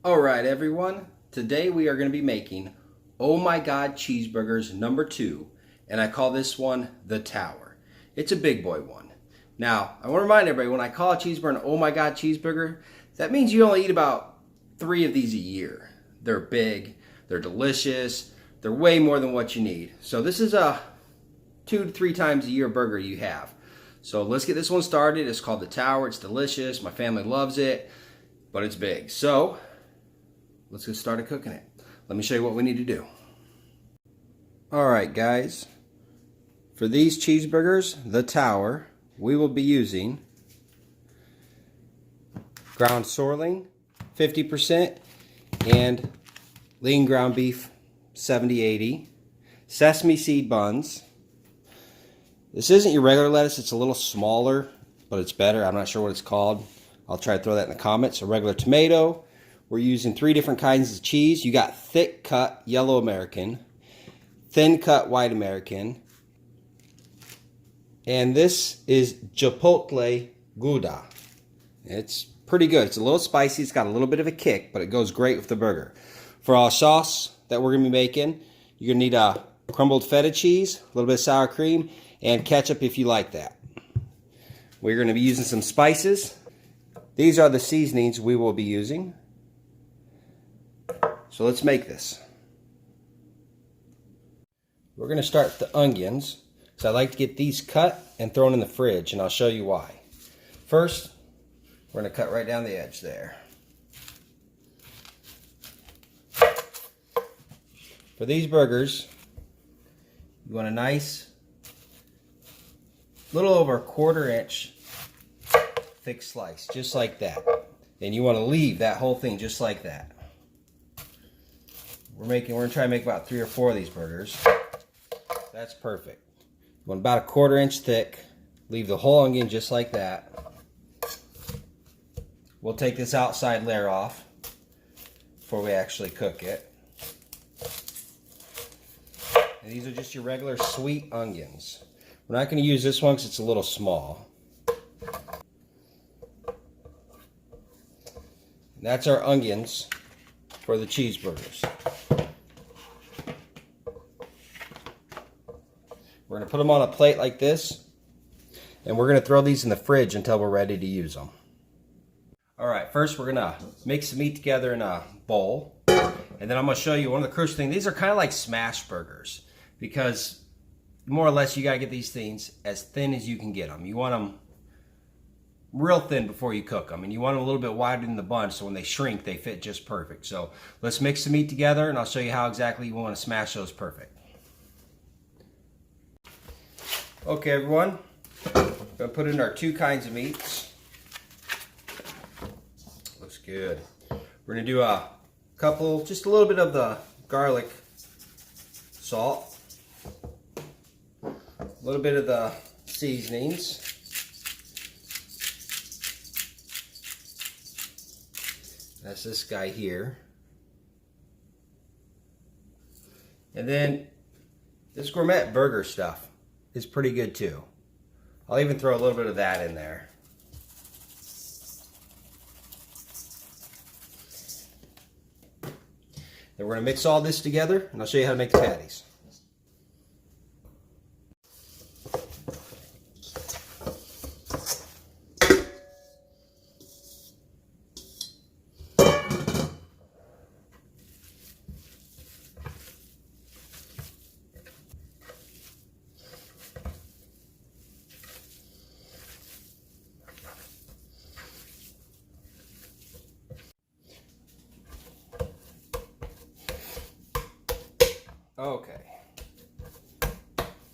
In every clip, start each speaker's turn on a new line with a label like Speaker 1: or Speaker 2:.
Speaker 1: Alright everyone, today we are going to be making Oh My God Cheeseburgers number 2, and I call this one the Tower. It's a big boy one. Now, I want to remind everybody, when I call a cheeseburger an Oh My God cheeseburger, that means you only eat about 3 of these a year. They're big, they're delicious, they're way more than what you need. So this is a 2 to 3 times a year burger you have. So let's get this one started. It's called the Tower. It's delicious. My family loves it, but it's big. So let's get started cooking it. Let me show you what we need to do. Alright guys, for these cheeseburgers, the Tower, we will be using ground sorghum 50% and lean ground beef 70-80, sesame seed buns. This isn't your regular lettuce, it's a little smaller, but it's better. I'm not sure what it's called. I'll try to throw that in the comments. A regular tomato. We're using 3 different kinds of cheese. You got thick cut yellow American, thin cut white American, and this is Chipotle Gouda. It's pretty good. It's a little spicy. It's got a little bit of a kick, but it goes great with the burger. For our sauce that we're going to be making, you're going to need a crumbled feta cheese, a little bit of sour cream, and ketchup if you like that. We're going to be using some spices. These are the seasonings we will be using. So let's make this. We're going to start with the onions. So I like to get these cut and thrown in the fridge, and I'll show you why. First, we're going to cut right down the edge there. For these burgers, you want a nice, little over 1/4 inch thick slice, just like that. And you want to leave that whole thing just like that. We're going to try to make about 3 or 4 of these burgers. That's perfect. You want about 1/4 inch thick. Leave the whole onion just like that. We'll take this outside layer off before we actually cook it. And these are just your regular sweet onions. We're not going to use this one because it's a little small. And that's our onions for the cheeseburgers. We're going to put them on a plate like this, and we're going to throw these in the fridge until we're ready to use them. Alright, first we're going to mix the meat together in a bowl, and then I'm going to show you one of the crucial things. These are kind of like smash burgers, because more or less you got to get these things as thin as you can get them. You want them real thin before you cook them, and you want them a little bit wider in the bun so when they shrink they fit just perfect. So let's mix the meat together, and I'll show you how exactly you want to smash those perfect. Okay everyone, I'm going to put in our 2 kinds of meats. Looks good. We're going to do a couple, just a little bit of the garlic salt, a little bit of the seasonings, that's this guy here, and then this gourmet burger stuff is pretty good too. I'll even throw a little bit of that in there. Then we're going to mix all this together, and I'll show you how to make the patties. Okay,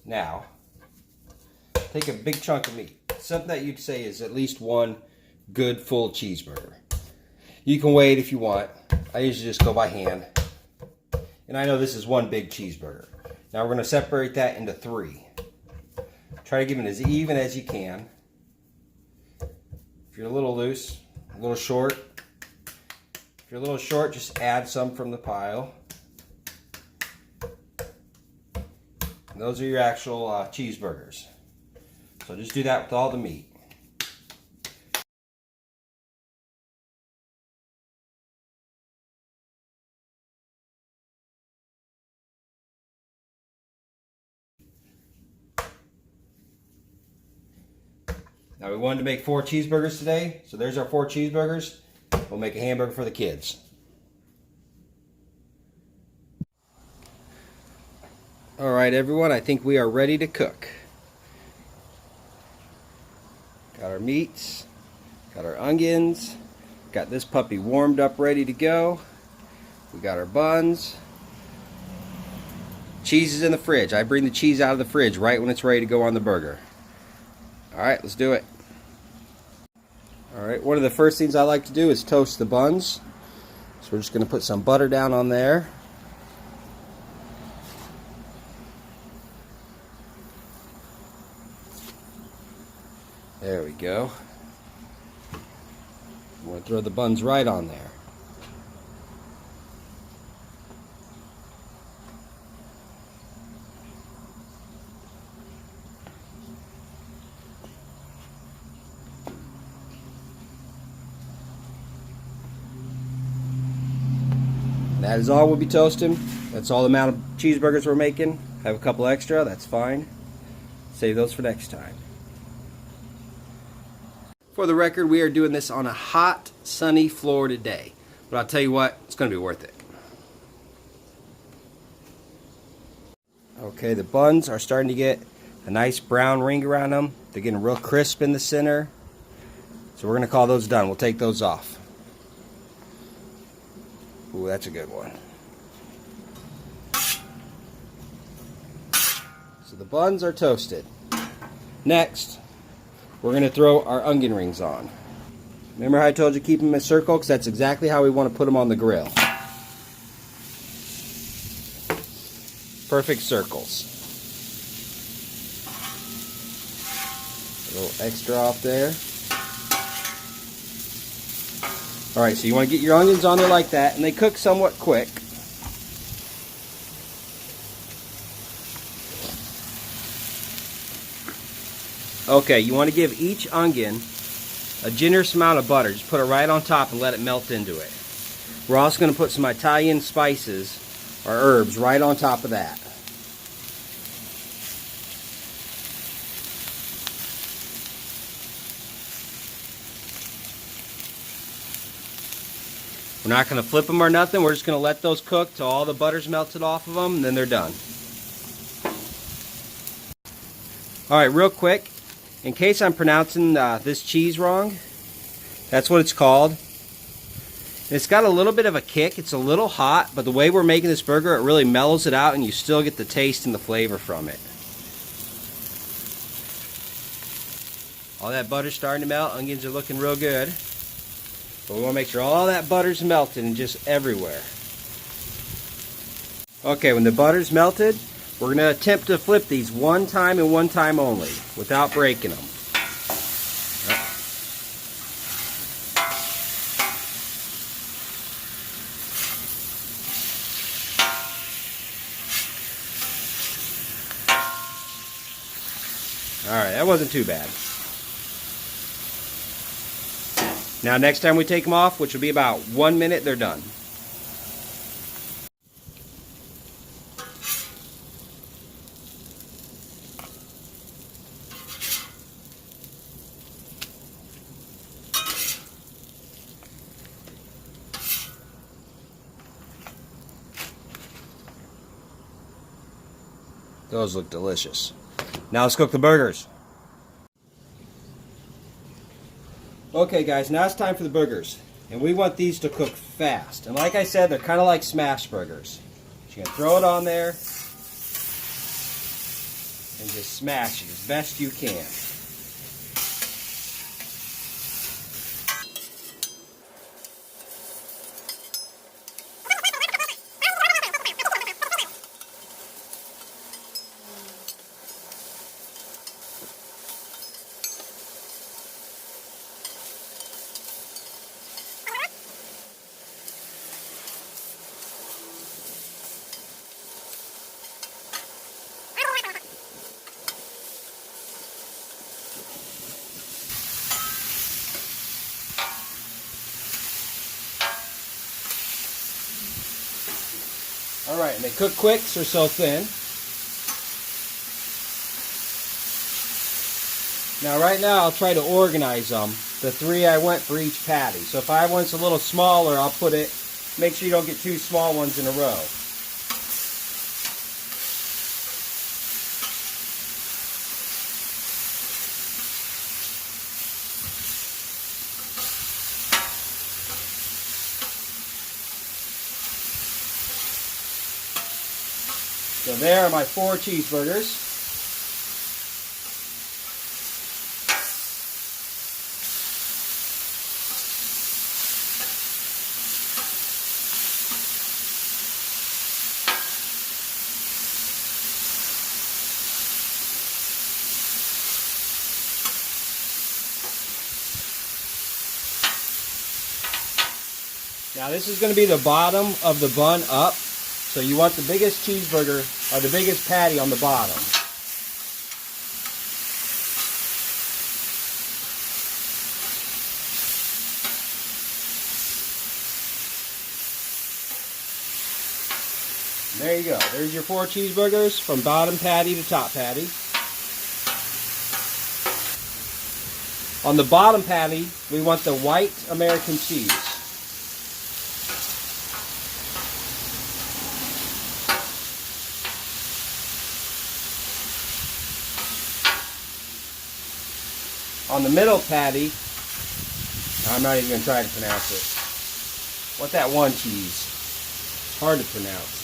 Speaker 1: now take a big chunk of meat, something that you'd say is at least one good full cheeseburger. You can weigh it if you want. I usually just go by hand, and I know this is one big cheeseburger. Now we're going to separate that into 3. Try to give it as even as you can. If you're a little loose, a little short, if you're a little short, just add some from the pile. And those are your actual cheeseburgers. So just do that with all the meat. Now we wanted to make 4 cheeseburgers today, so there's our 4 cheeseburgers. We'll make a hamburger for the kids. Alright everyone, I think we are ready to cook. Got our meats, got our onions, got this puppy warmed up ready to go. We got our buns. Cheese is in the fridge. I bring the cheese out of the fridge right when it's ready to go on the burger. Alright, let's do it. Alright, one of the first things I like to do is toast the buns. So we're just going to put some butter down on there. There we go. I'm going to throw the buns right on there. That is all we'll be toasting. That's all the amount of cheeseburgers we're making. Have a couple extra, that's fine. Save those for next time. For the record, we are doing this on a hot, sunny Florida day. But I'll tell you what, it's going to be worth it. Okay, the buns are starting to get a nice brown ring around them. They're getting real crisp in the center. So we're going to call those done. We'll take those off. Ooh, that's a good one. So the buns are toasted. Next, we're going to throw our onion rings on. Remember how I told you keep them in a circle? Because that's exactly how we want to put them on the grill. Perfect circles. A little extra off there. Alright, so you want to get your onions on there like that, and they cook somewhat quick. Okay, you want to give each onion a generous amount of butter. Just put it right on top and let it melt into it. We're also going to put some Italian spices or herbs right on top of that. We're not going to flip them or nothing. We're just going to let those cook till all the butter's melted off of them, and then they're done. Alright, real quick, in case I'm pronouncing this cheese wrong, that's what it's called. It's got a little bit of a kick. It's a little hot, but the way we're making this burger, it really mellows it out, and you still get the taste and the flavor from it. All that butter's starting to melt. Onions are looking real good. But we want to make sure all that butter's melted and just everywhere. Okay, when the butter's melted, we're going to attempt to flip these one time and one time only, without breaking them. Alright, that wasn't too bad. Now next time we take them off, which will be about 1 minute, they're done. Those look delicious. Now let's cook the burgers. Okay guys, now it's time for the burgers. And we want these to cook fast. And like I said, they're kind of like smash burgers. So you're going to throw it on there and just smash it as best you can. Alright, and they cook quick, so they're so thin. Now right now I'll try to organize them. The 3 I went for each patty. So if I want a little smaller, I'll put it, make sure you don't get 2 small ones in a row. So there are my 4 cheeseburgers. Now this is going to be the bottom of the bun up. So you want the biggest cheeseburger or the biggest patty on the bottom. There you go. There's your 4 cheeseburgers from bottom patty to top patty. On the bottom patty, we want the white American cheese. On the middle patty, I'm not even going to try to pronounce it. What that one cheese? It's hard to pronounce.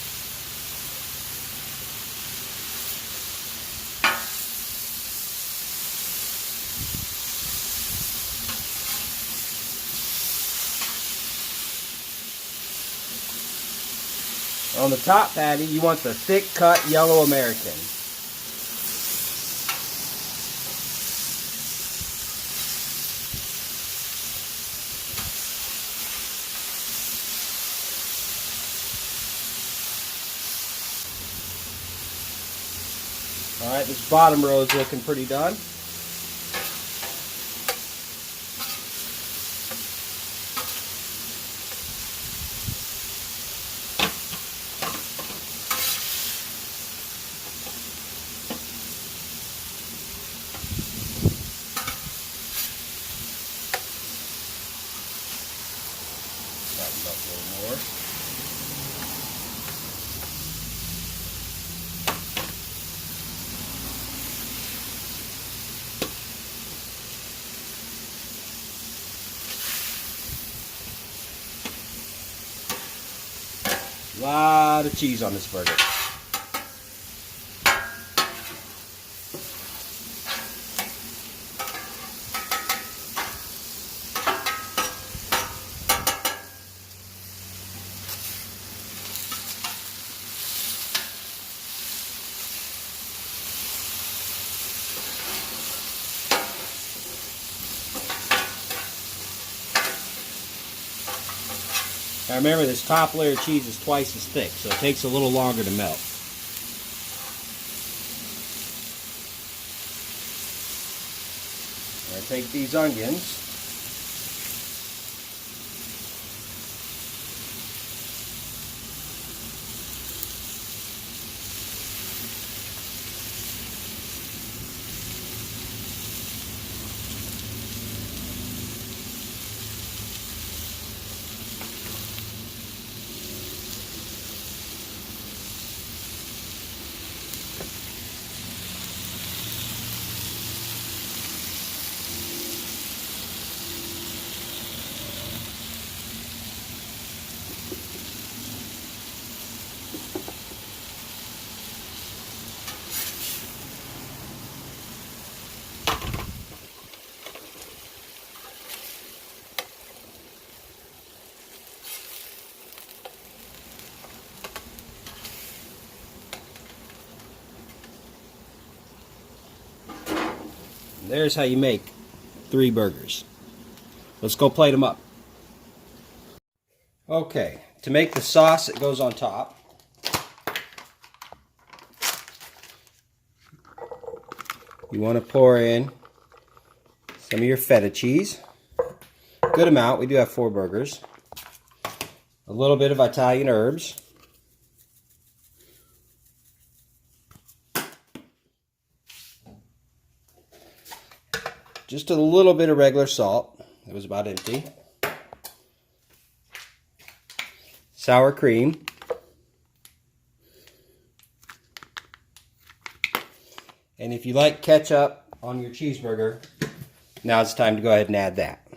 Speaker 1: On the top patty, you want the thick cut yellow American. Alright, this bottom row is looking pretty done. Tighten up a little more. A lot of cheese on this burger. Now remember, this top layer of cheese is twice as thick, so it takes a little longer to melt. I take these onions. There's how you make 3 burgers. Let's go plate them up. Okay, to make the sauce that goes on top, you want to pour in some of your feta cheese. Good amount. We do have 4 burgers. A little bit of Italian herbs. just a little bit of regular salt. It was about empty. Sour cream. And if you like ketchup on your cheeseburger, now it's time to go ahead and add that.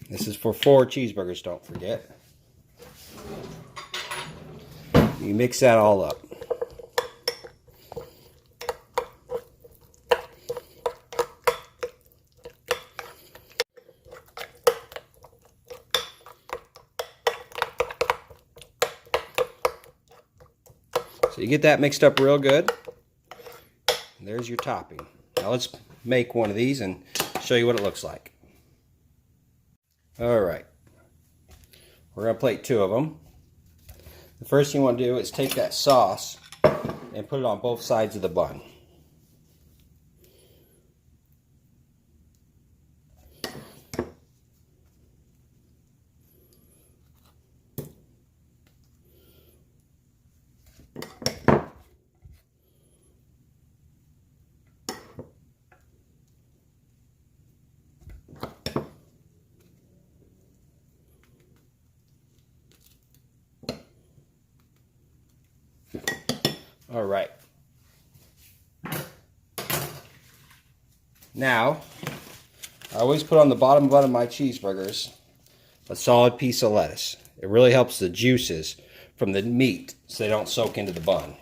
Speaker 1: This is for 4 cheeseburgers, don't forget. You mix that all up. So you get that mixed up real good. And there's your topping. Now let's make one of these and show you what it looks like. Alright. We're going to plate 2 of them. The first thing you want to do is take that sauce and put it on both sides of the bun. All right. Now, I always put on the bottom bun of my cheeseburgers a solid piece of lettuce. It really helps the juices from the meat so they don't soak into the bun.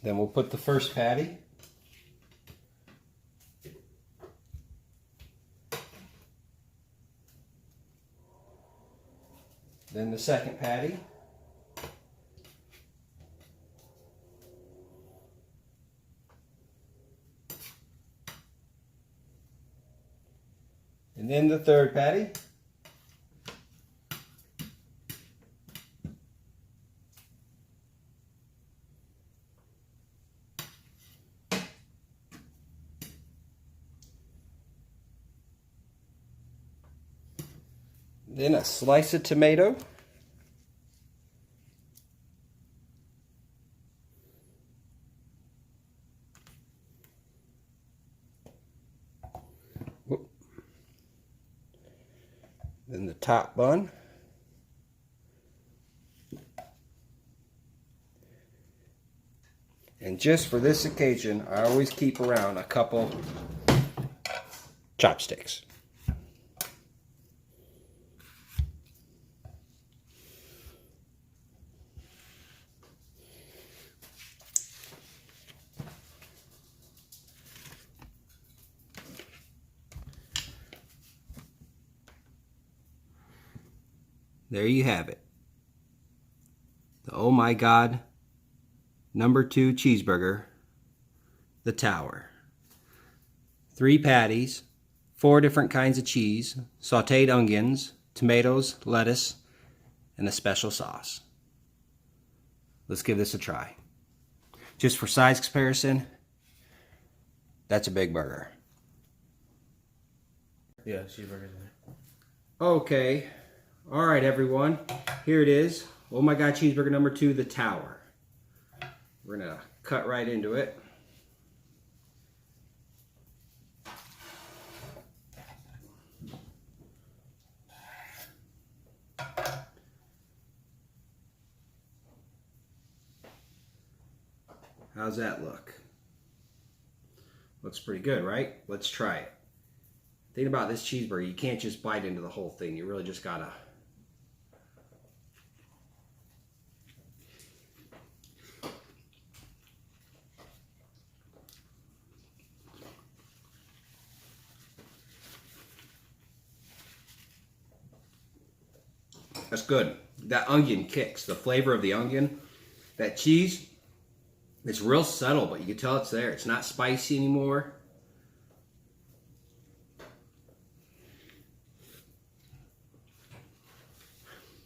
Speaker 1: Then we'll put the first patty. Then the second patty. And then the third patty. Then a slice of tomato. Whoop. Then the top bun. And just for this occasion, I always keep around a couple chopsticks. There you have it. The Oh My God #2 cheeseburger, the Tower. 3 patties, 4 different kinds of cheese, sauteed onions, tomatoes, lettuce, and a special sauce. Let's give this a try. Just for size comparison, that's a big burger.
Speaker 2: Yeah, cheeseburgers in there.
Speaker 1: Okay. All right, everyone. Here it is. Oh My God cheeseburger #2, the Tower. We're going to cut right into it. How's that look? Looks pretty good, right? Let's try it. The thing about this cheeseburger, you can't just bite into the whole thing. You really just gotta. That's good. That onion kicks. The flavor of the onion. That cheese, it's real subtle, but you can tell it's there. It's not spicy anymore.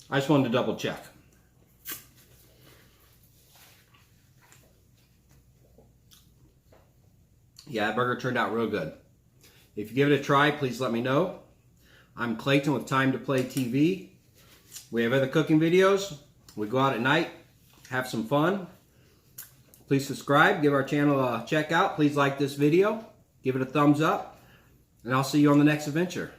Speaker 1: I just wanted to double check. Yeah, that burger turned out real good. If you give it a try, please let me know. I'm Clayton with Time to Play TV. We have other cooking videos. We go out at night, have some fun. Please subscribe, give our channel a check out. Please like this video, give it a thumbs up, and I'll see you on the next adventure.